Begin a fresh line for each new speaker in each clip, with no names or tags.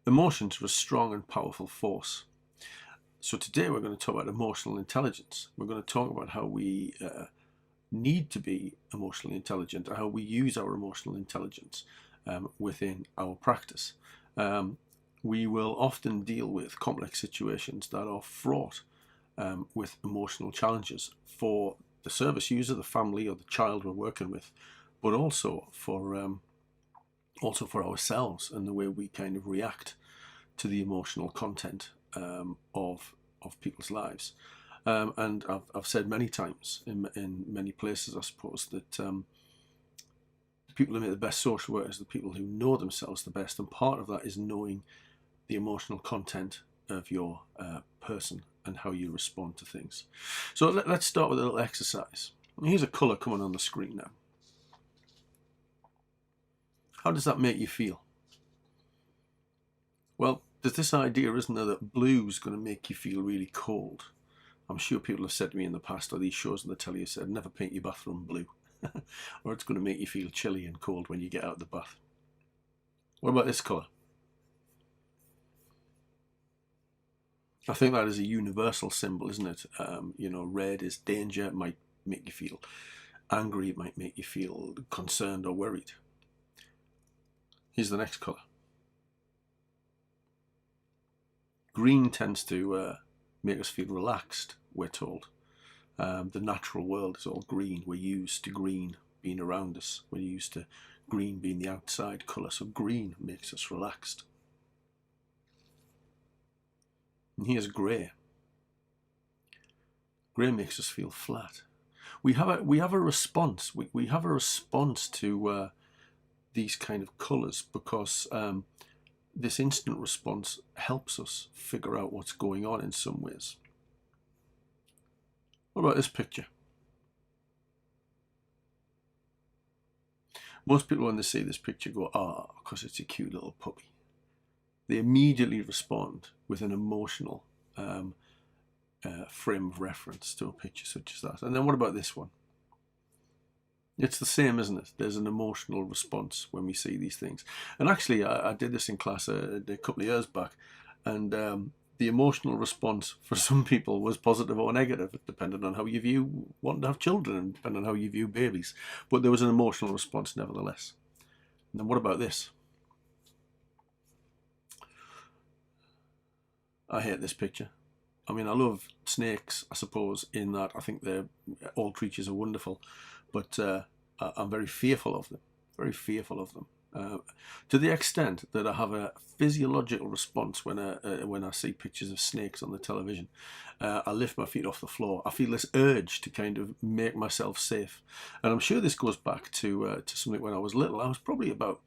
Emotions are a strong and powerful force. So today we're going to talk about emotional intelligence. We're going to talk about how we need to be emotionally intelligent, and how we use our emotional intelligence within our practice. We will often deal with complex situations that are fraught with emotional challenges for the service user, the family, or the child we're working with, but also for ourselves and the way we kind of react to the emotional content of people's lives. And I've said many times in many places, I suppose, that the people who make the best social workers are the people who know themselves the best, and part of that is knowing the emotional content of your person and how you respond to things. So let's start with a little exercise. Here's a colour coming on the screen now. How does that make you feel? Well, there's this idea, isn't there, that blue's going to make you feel really cold. I'm sure people have said to me in the past, or these shows on the telly have said, never paint your bathroom blue. Or it's going to make you feel chilly and cold when you get out of the bath. What about this colour? I think that is a universal symbol, isn't it? Red is danger. It might make you feel angry. It might make you feel concerned or worried. Here's the next colour. Green tends to make us feel relaxed, we're told. The natural world is all green. We're used to green being around us. We're used to green being the outside colour. So green makes us relaxed. And here's grey. Grey makes us feel flat. We have a response. We have a response to these kind of colours because this instant response helps us figure out what's going on in some ways. What about this picture? Most people, when they see this picture, go, because it's a cute little puppy. They immediately respond with an emotional frame of reference to a picture such as that. And then what about this one? It's the same, isn't it? There's an emotional response when we see these things. And actually, I did this in class a couple of years back, and the emotional response for some people was positive or negative, depending on how you view wanting to have children and depending on how you view babies. But there was an emotional response nevertheless. And then what about this? I hate this picture. I mean, I love snakes, I suppose, in that I think all creatures are wonderful, but I'm very fearful of them, very fearful of them, to the extent that I have a physiological response when I see pictures of snakes on the television. I lift my feet off the floor. I feel this urge to kind of make myself safe, and I'm sure this goes back to something when I was little. I was probably about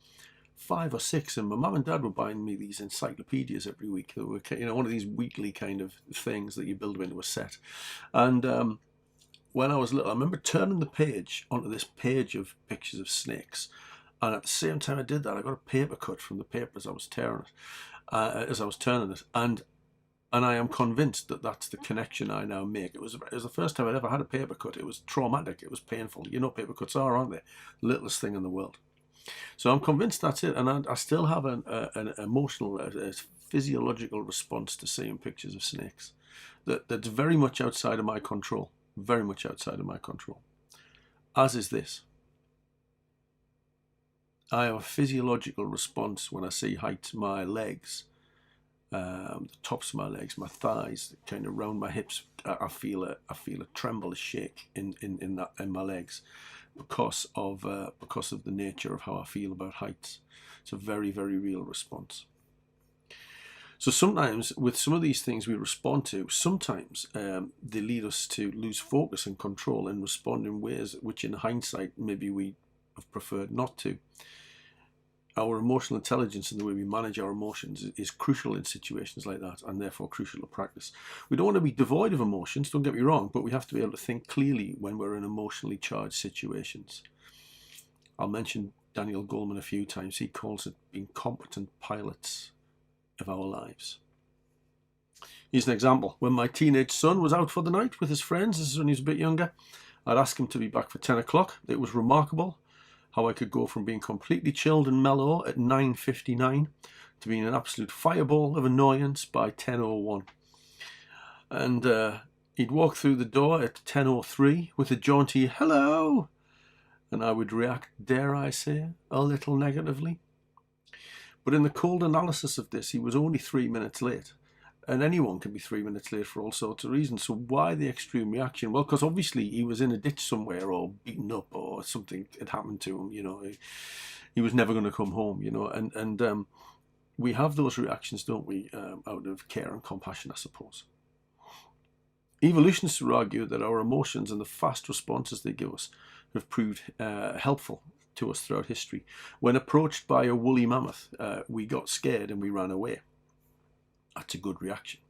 5 or 6, and my mum and dad were buying me these encyclopedias every week. They were, one of these weekly kind of things that you build them into a set. And when I was little, I remember turning the page onto this page of pictures of snakes, and at the same time I did that, I got a paper cut from the paper as I was tearing it, as I was turning it, and I am convinced that that's the connection I now make. It was the first time I'd ever had a paper cut. It was traumatic. It was painful. You know, paper cuts are, aren't they? Littlest thing in the world. So I'm convinced that's it, and I still have an emotional, a physiological response to seeing pictures of snakes that's very much outside of my control, very much outside of my control, as is this. I have a physiological response when I see heights, my legs, the tops of my legs, my thighs, kind of round my hips. I feel a tremble, a shake in my legs. Because of the nature of how I feel about heights. It's a very, very real response. So sometimes with some of these things we respond to, sometimes they lead us to lose focus and control and respond in ways which in hindsight maybe we have preferred not to. Our emotional intelligence and the way we manage our emotions is crucial in situations like that, and therefore crucial to practice. We don't want to be devoid of emotions, don't get me wrong, but we have to be able to think clearly when we're in emotionally charged situations. I'll mention Daniel Goleman a few times. He calls it being competent pilots of our lives. Here's an example. When my teenage son was out for the night with his friends, this is when he was a bit younger, I'd ask him to be back for 10 o'clock. It was remarkable how I could go from being completely chilled and mellow at 9:59 to being an absolute fireball of annoyance by 10:01. And he'd walk through the door at 10:03 with a jaunty hello, and I would react, dare I say, a little negatively. But in the cold analysis of this, he was only 3 minutes late. And anyone can be 3 minutes late for all sorts of reasons. So why the extreme reaction? Well, because obviously he was in a ditch somewhere, or beaten up, or something had happened to him. You know, he was never going to come home. You know, and we have those reactions, don't we, out of care and compassion, I suppose. Evolutionists would argue that our emotions and the fast responses they give us have proved helpful to us throughout history. When approached by a woolly mammoth, we got scared and we ran away. That's a good reaction.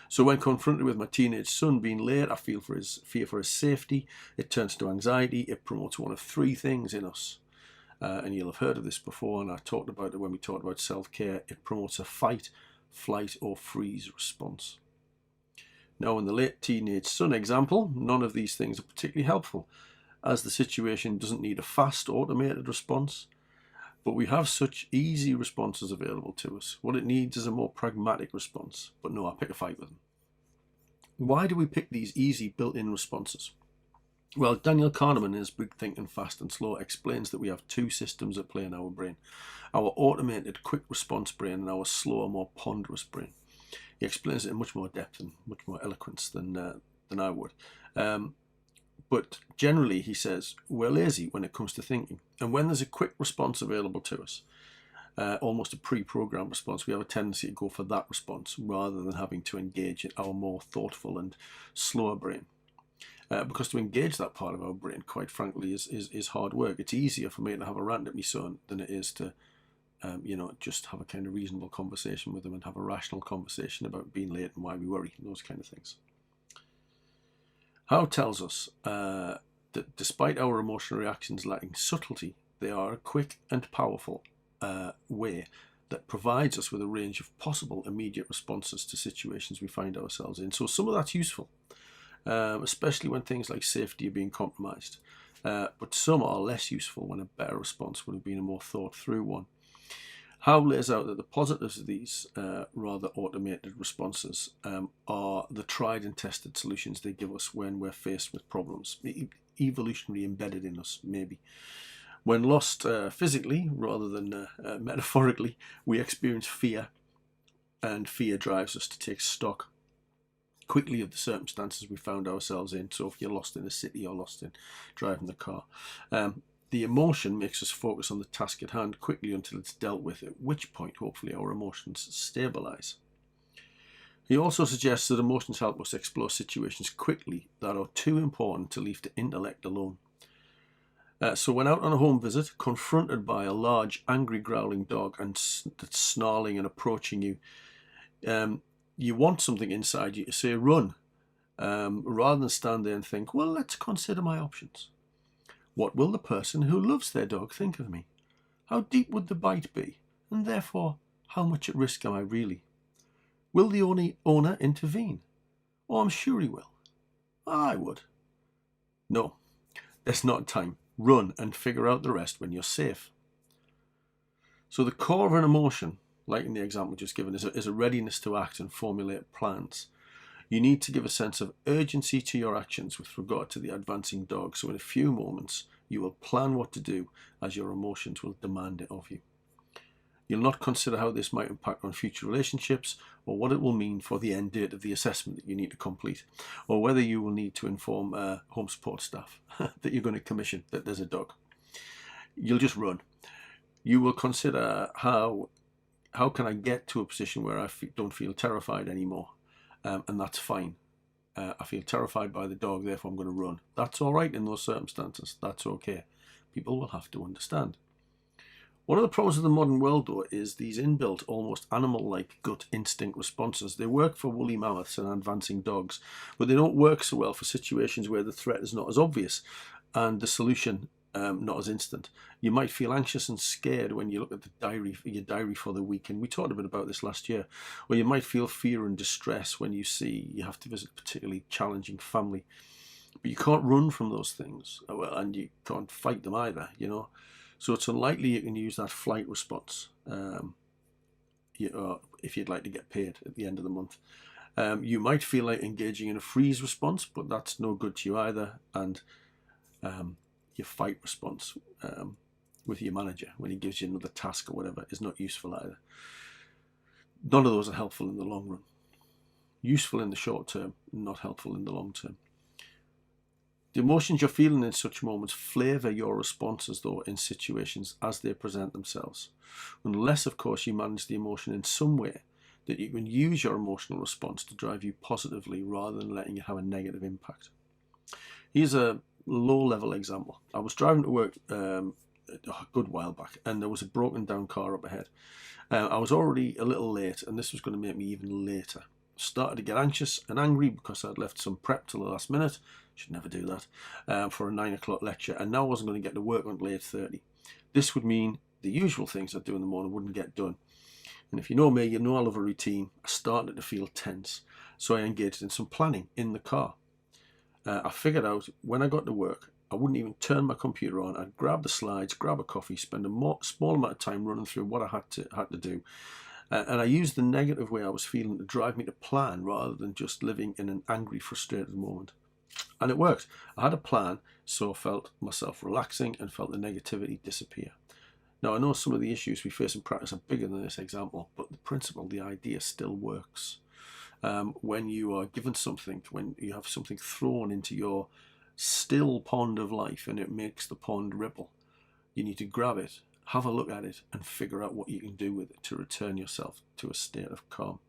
So when confronted with my teenage son being late, I feel for his fear for his safety. It turns to anxiety. It promotes one of three things in us. And you'll have heard of this before, and I talked about it when we talked about self-care. It promotes a fight, flight, or freeze response. Now, in the late teenage son example, none of these things are particularly helpful, as the situation doesn't need a fast, automated response. But we have such easy responses available to us. What it needs is a more pragmatic response. But no, I pick a fight with them. Why do we pick these easy built-in responses? Well, Daniel Kahneman, in his book Thinking Fast and Slow, explains that we have two systems at play in our brain. Our automated quick response brain and our slower, more ponderous brain. He explains it in much more depth and much more eloquence than I would. But generally, he says, we're lazy when it comes to thinking. And when there's a quick response available to us, almost a pre-programmed response, we have a tendency to go for that response rather than having to engage in our more thoughtful and slower brain. Because to engage that part of our brain, quite frankly, is hard work. It's easier for me to have a rant at my son than it is to just have a kind of reasonable conversation with him and have a rational conversation about being late and why we worry, and those kind of things. Howe tells us that despite our emotional reactions lacking subtlety, they are a quick and powerful way that provides us with a range of possible immediate responses to situations we find ourselves in. So some of that's useful, especially when things like safety are being compromised. But some are less useful when a better response would have been a more thought through one. Howe lays out that the positives of these rather automated responses are the tried and tested solutions they give us when we're faced with problems, evolutionarily embedded in us, maybe. When lost physically rather than metaphorically, we experience fear, and fear drives us to take stock quickly of the circumstances we found ourselves in. So if you're lost in a city or lost in driving the car, the emotion makes us focus on the task at hand quickly until it's dealt with, at which point, hopefully, our emotions stabilise. He also suggests that emotions help us explore situations quickly that are too important to leave to intellect alone. So when out on a home visit, confronted by a large, angry, growling dog that's snarling and approaching you, you want something inside you to say, run, rather than stand there and think, well, let's consider my options. What will the person who loves their dog think of me? How deep would the bite be? And therefore, how much at risk am I really? Will the owner intervene? Oh, I'm sure he will. I would. No, there's not time. Run and figure out the rest when you're safe. So the core of an emotion, like in the example just given, is a readiness to act and formulate plans. You need to give a sense of urgency to your actions with regard to the advancing dog, so in a few moments you will plan what to do as your emotions will demand it of you. You'll not consider how this might impact on future relationships, or what it will mean for the end date of the assessment that you need to complete, or whether you will need to inform home support staff that you're going to commission that there's a dog. You'll just run. You will consider how can I get to a position where I don't feel terrified anymore. And that's fine. I feel terrified by the dog, therefore I'm going to run. That's all right in those circumstances. That's okay. People will have to understand. One of the problems of the modern world, though, is these inbuilt, almost animal-like gut instinct responses. They work for woolly mammoths and advancing dogs, but they don't work so well for situations where the threat is not as obvious and the solution not as instant. You might feel anxious and scared when you look at your diary for the week, and we talked a bit about this last year, or you might feel fear and distress when you see you have to visit a particularly challenging family. But you can't run from those things, and you can't fight them either, So it's unlikely you can use that flight response. if you'd like to get paid at the end of the month. You might feel like engaging in a freeze response, but that's no good to you either. And your fight response with your manager when he gives you another task or whatever is not useful either. None of those are helpful in the long run. Useful in the short term, not helpful in the long term. The emotions you're feeling in such moments flavour your responses, though, in situations as they present themselves. Unless, of course, you manage the emotion in some way that you can use your emotional response to drive you positively rather than letting it have a negative impact. Here's a low-level example. I was driving to work a good while back, and there was a broken down car up ahead. I was already a little late, and this was going to make me even later. Started to get anxious and angry because I'd left some prep till the last minute. Should never do that, for a 9 o'clock lecture, and now I wasn't going to get to work until 8:30. This would mean the usual things I do in the morning wouldn't get done. And if you know me, you know I love a routine. I started to feel tense, so I engaged in some planning in the car. I figured out when I got to work, I wouldn't even turn my computer on. I'd grab the slides, grab a coffee, spend a small amount of time running through what I had to do. And I used the negative way I was feeling to drive me to plan rather than just living in an angry, frustrated moment. And it worked. I had a plan, so I felt myself relaxing and felt the negativity disappear. Now, I know some of the issues we face in practice are bigger than this example, but the principle, the idea still works. When you are given something, when you have something thrown into your still pond of life and it makes the pond ripple, you need to grab it, have a look at it, and figure out what you can do with it to return yourself to a state of calm.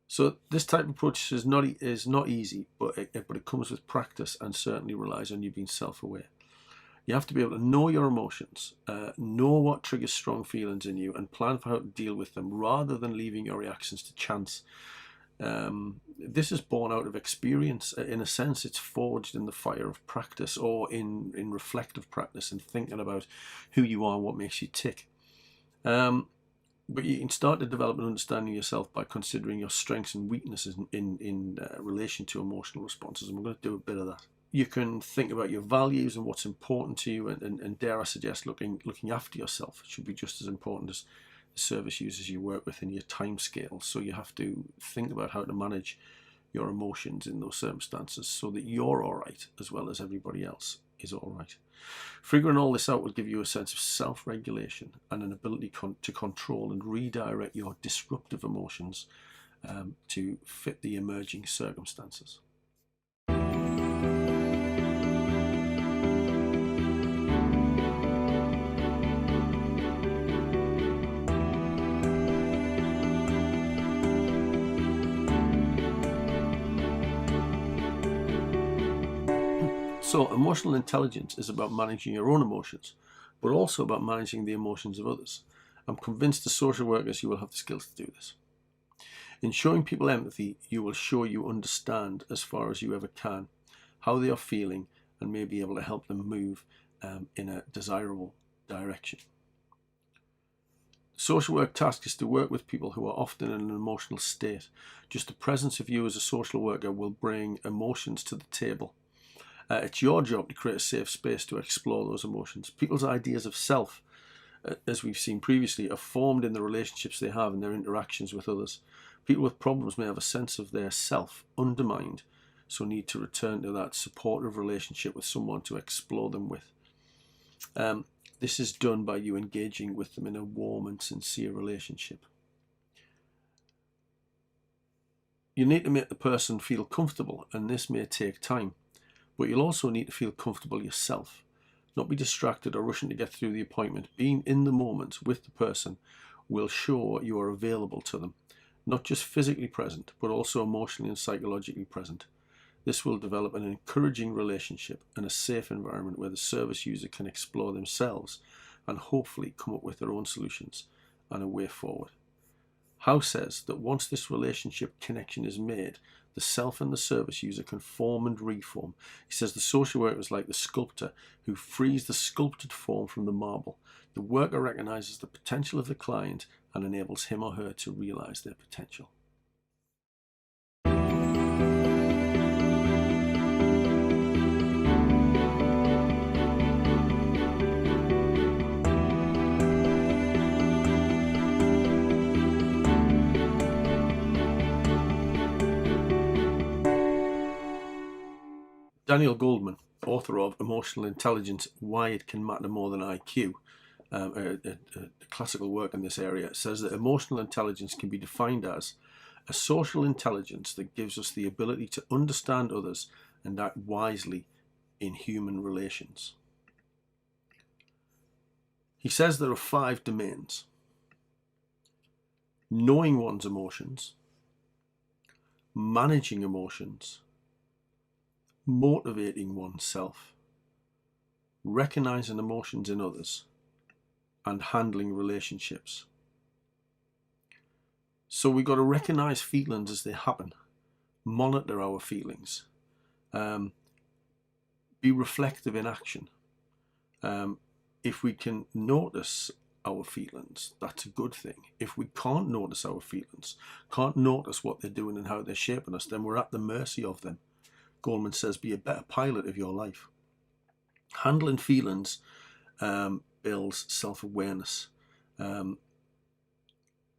So this type of approach is not easy, but it comes with practice and certainly relies on you being self-aware. You have to be able to know your emotions, know what triggers strong feelings in you, and plan for how to deal with them rather than leaving your reactions to chance. This is born out of experience. In a sense, it's forged in the fire of practice, or in reflective practice and thinking about who you are and what makes you tick. But you can start to develop an understanding of yourself by considering your strengths and weaknesses in relation to emotional responses, and we're going to do a bit of that. You can think about your values and what's important to you, and dare I suggest looking after yourself. It should be just as important as the service users you work with in your time scale. So you have to think about how to manage your emotions in those circumstances so that you're all right as well as everybody else is all right. Figuring all this out will give you a sense of self-regulation and an ability to control and redirect your disruptive emotions to fit the emerging circumstances. So emotional intelligence is about managing your own emotions, but also about managing the emotions of others. I'm convinced as social workers you will have the skills to do this. In showing people empathy, you will show you understand as far as you ever can how they are feeling and may be able to help them move in a desirable direction. Social work task is to work with people who are often in an emotional state. Just the presence of you as a social worker will bring emotions to the table. It's your job to create a safe space to explore those emotions. People's ideas of self, as we've seen previously, are formed in the relationships they have and their interactions with others. People with problems may have a sense of their self undermined, so need to return to that supportive relationship with someone to explore them with. This is done by you engaging with them in a warm and sincere relationship. You need to make the person feel comfortable, and this may take time. But you'll also need to feel comfortable yourself. Not be distracted or rushing to get through the appointment. Being in the moment with the person will show you are available to them. Not just physically present, but also emotionally and psychologically present. This will develop an encouraging relationship and a safe environment where the service user can explore themselves and hopefully come up with their own solutions and a way forward. Howe says that once this relationship connection is made, the self and the service user can form and reform. He says the social worker is like the sculptor who frees the sculpted form from the marble. The worker recognizes the potential of the client and enables him or her to realize their potential. Daniel Goldman, author of Emotional Intelligence, Why It Can Matter More Than IQ, a classical work in this area, says that emotional intelligence can be defined as a social intelligence that gives us the ability to understand others and act wisely in human relations. He says there are 5 domains: knowing one's emotions, managing emotions, motivating oneself, recognizing emotions in others, and handling relationships. So we've got to recognize feelings as they happen, monitor our feelings, be reflective in action. If we can notice our feelings, that's a good thing. If we can't notice our feelings, can't notice what they're doing and how they're shaping us, then we're at the mercy of them. Goldman says, be a better pilot of your life. Handling feelings builds self-awareness.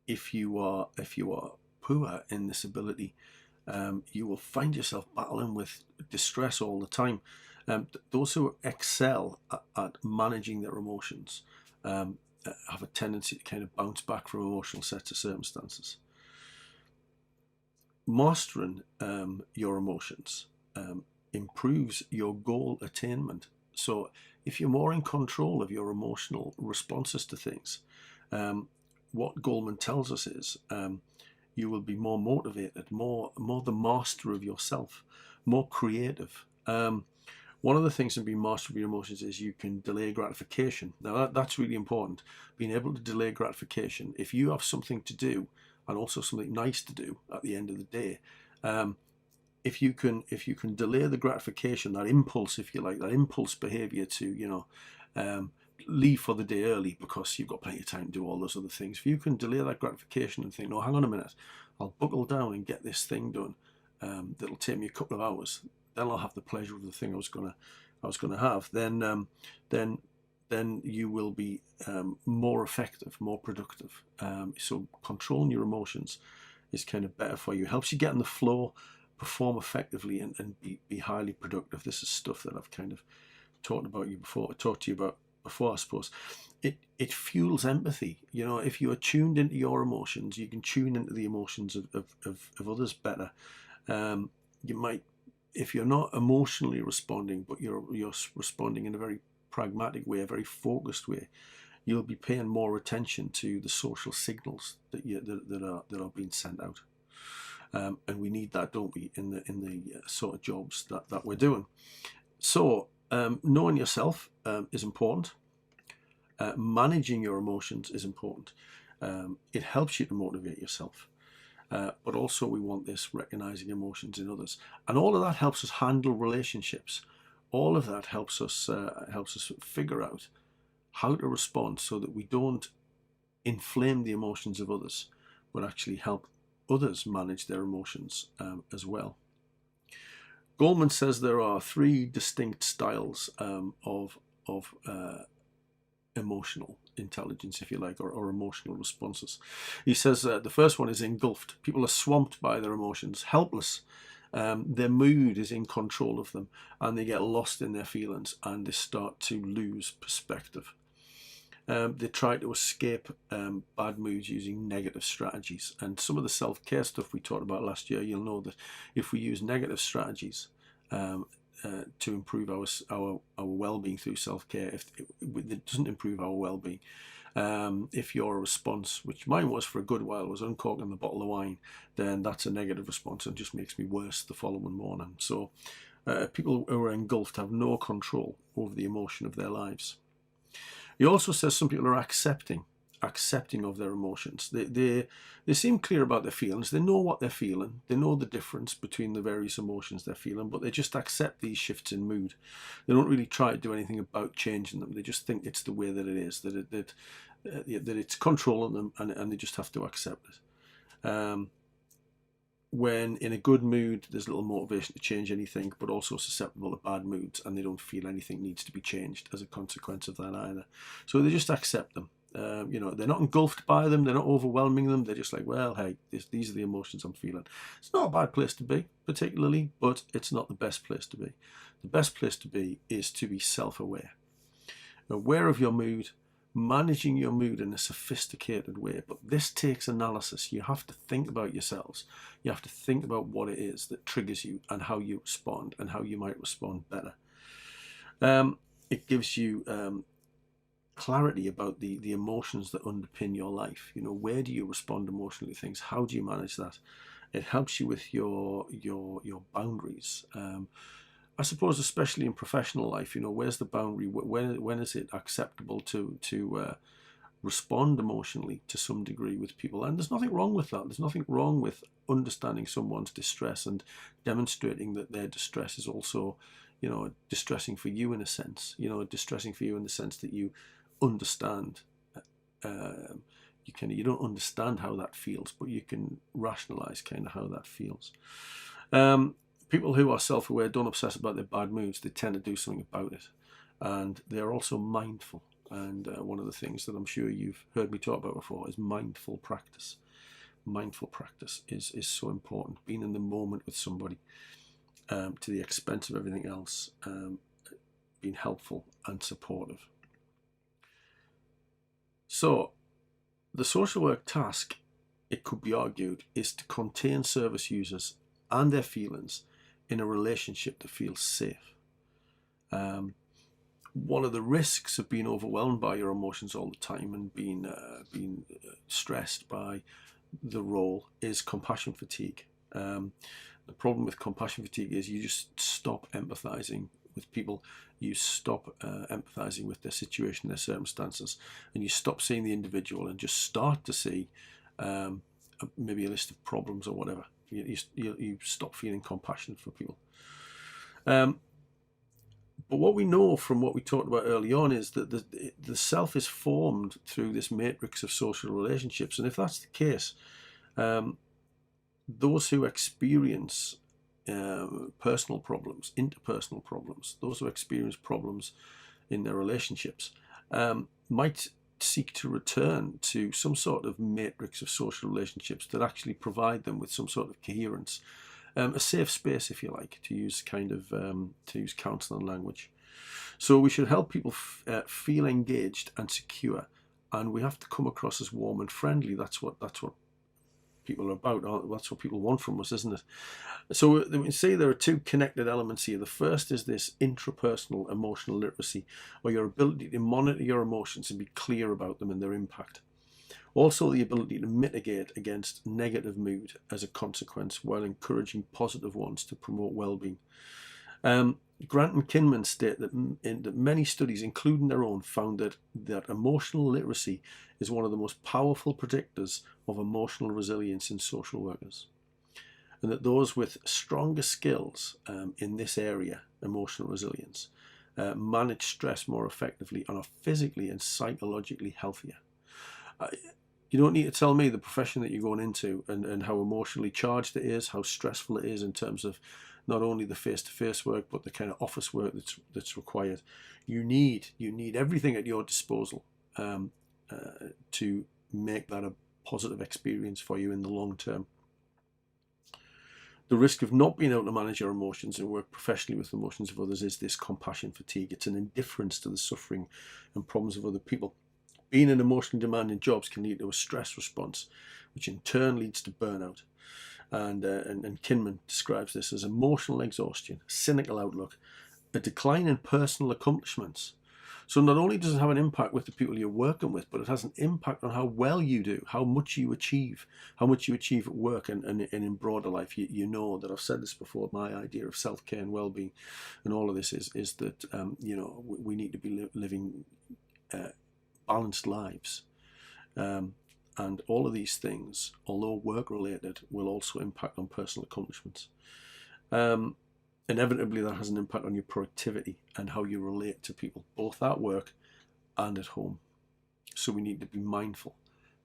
If you are poor in this ability, you will find yourself battling with distress all the time. Those who excel at managing their emotions have a tendency to kind of bounce back from emotional sets of circumstances. Mastering your emotions improves your goal attainment. So if you're more in control of your emotional responses to things, what Goldman tells us is you will be more motivated, more the master of yourself, more creative. One of the things in being master of your emotions is you can delay gratification. Now that's really important, being able to delay gratification. If you have something to do and also something nice to do at the end of the day, if you can delay the gratification, that impulse, if you like, that impulse behavior to leave for the day early because you've got plenty of time to do all those other things. If you can delay that gratification and think, no, hang on a minute, I'll buckle down and get this thing done, that'll take me a couple of hours, then I'll have the pleasure of the thing I was gonna have. Then you will be more effective, more productive. So controlling your emotions is kind of better for you. Helps you get in the flow, perform effectively, and be highly productive. This is stuff that I've kind of talked to you about before, I suppose. It fuels empathy. If you are tuned into your emotions, you can tune into the emotions of others better. You might, if you're not emotionally responding, but you're responding in a very pragmatic way, a very focused way, you'll be paying more attention to the social signals that are being sent out. And we need that, don't we, in the sort of jobs that we're doing. So knowing yourself is important. Managing your emotions is important. It helps you to motivate yourself. But also we want this recognizing emotions in others, and all of that helps us handle relationships. All of that helps us figure out how to respond so that we don't inflame the emotions of others, but actually help others manage their emotions as well. Goldman says there are 3 distinct styles of emotional intelligence, if you like, or emotional responses. He says the first one is engulfed. People are swamped by their emotions, helpless. Their mood is in control of them, and they get lost in their feelings, and they start to lose perspective. They try to escape bad moods using negative strategies. And some of the self-care stuff we talked about last year, you'll know that if we use negative strategies to improve our well-being through self-care, if it doesn't improve our well-being. If your response, which mine was for a good while, was uncorking the bottle of wine, then that's a negative response and just makes me worse the following morning. So people who are engulfed have no control over the emotion of their lives. He also says some people are accepting of their emotions. They seem clear about their feelings. They know what they're feeling. They know the difference between the various emotions they're feeling, but they just accept these shifts in mood. They don't really try to do anything about changing them. They just think it's the way that it is, that it's controlling them, and they just have to accept it. When in a good mood, there's little motivation to change anything, but also susceptible to bad moods, and they don't feel anything needs to be changed as a consequence of that either. So they just accept them. You know, they're not engulfed by them, they're not overwhelming them, they're just like, well, hey, these are the emotions I'm feeling. It's not a bad place to be, particularly, but it's not the best place to be. The best place to be is to be self-aware. Aware of your mood, managing your mood in a sophisticated way. But this takes analysis. You have to think about yourselves. You have to think about what it is that triggers you and how you respond and how you might respond better. It gives you clarity about the emotions that underpin your life. You know, where do you respond emotionally to things? How do you manage that? It helps you with your boundaries. I suppose, especially in professional life, you know, where's the boundary? When is it acceptable to respond emotionally to some degree with people? And there's nothing wrong with that. There's nothing wrong with understanding someone's distress and demonstrating that their distress is also, you know, distressing for you in a sense. You know, distressing for you in the sense that you understand. You don't understand how that feels, but you can rationalize kind of how that feels. People who are self-aware don't obsess about their bad moods. They tend to do something about it, and they're also mindful. And one of the things that I'm sure you've heard me talk about before is mindful practice. Mindful practice is so important. Being in the moment with somebody, to the expense of everything else, being helpful and supportive. So, the social work task, it could be argued, is to contain service users and their feelings in a relationship that feels safe. One of the risks of being overwhelmed by your emotions all the time and being stressed by the role is compassion fatigue. The problem with compassion fatigue is you just stop empathizing with people. You stop empathizing with their situation, their circumstances, and you stop seeing the individual and just start to see maybe a list of problems or whatever. You stop feeling compassion for people. But what we know from what we talked about early on is that the self is formed through this matrix of social relationships. And if that's the case, those who experience personal problems, interpersonal problems, those who experience problems in their relationships might seek to return to some sort of matrix of social relationships that actually provide them with some sort of coherence, a safe space, if you like, to use counselling language. So we should help people feel engaged and secure, and we have to come across as warm and friendly. That's what people are about. That's what people want from us, isn't it? So we say there are two connected elements here. The first is this intrapersonal emotional literacy, or your ability to monitor your emotions and be clear about them and their impact. Also, the ability to mitigate against negative mood as a consequence while encouraging positive ones to promote well-being. Grant and Kinman state that many studies, including their own, found that emotional literacy is one of the most powerful predictors of emotional resilience in social workers, and that those with stronger skills in this area, emotional resilience, manage stress more effectively and are physically and psychologically healthier. You don't need to tell me the profession that you're going into and how emotionally charged it is, how stressful it is in terms of not only the face-to-face work, but the kind of office work that's required. You need everything at your disposal to make that a positive experience for you in the long term. The risk of not being able to manage your emotions and work professionally with the emotions of others is this compassion fatigue. It's an indifference to the suffering and problems of other people. Being in emotionally demanding jobs can lead to a stress response, which in turn leads to burnout. And Kinman describes this as emotional exhaustion, cynical outlook, a decline in personal accomplishments. So not only does it have an impact with the people you're working with, but it has an impact on how well you do, how much you achieve at work and in broader life. You know that I've said this before, my idea of self-care and well-being and all of this is that we need to be living balanced lives. And all of these things, although work-related, will also impact on personal accomplishments. Inevitably, that has an impact on your productivity and how you relate to people, both at work and at home. So we need to be mindful.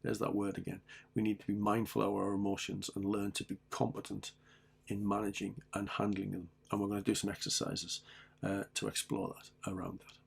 There's that word again. We need to be mindful of our emotions and learn to be competent in managing and handling them. And we're going to do some exercises to explore that around that.